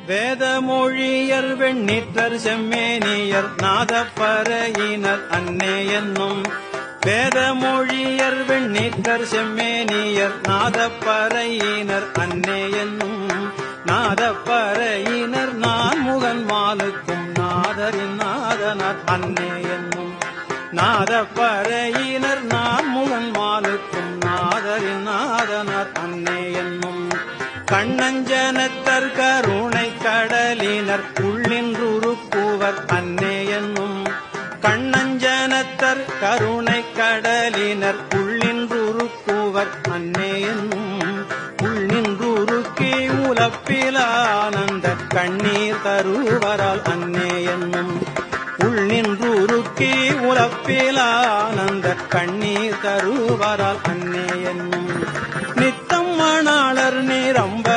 வேதமொழியர் வெண்ணீற்றர் செம்மேனியர் நாதப்பறையினர் அன்னே என்னும் வேதமொழியர் வெண்ணீற்றர் செம்மேனியர் நாதப்பறையினர் அன்னே என்னும் நாதப்பறையினர் நான் முகன் மாலுக்கும் நாதரின் நாதனார் அன்னே என்னும் நாதப்பறையினர் நான் முகன் மாலுக்கும் நாதரின் நாதனார் அன்னே என்னும் கண்ணஞ்சனத்தர் கருணை கடலினர் உள்ளின்றுருக்குவர் அன்னே என்னும் கண்ணஞ்சனத்தர் கருணை கடலினர் உள்ளின்றுருக்குவர் அன்னே என்னும் உள்ளின்றுருக்கி உலப்பிலானந்த கண்ணீர் தருவரால் அன்னே என்னும் உள்ளின்றுருக்கி உலப்பிலானந்த கண்ணீர் தருவரால் அன்னே என்னும் நித்தம் மணாளர் நிரம்ப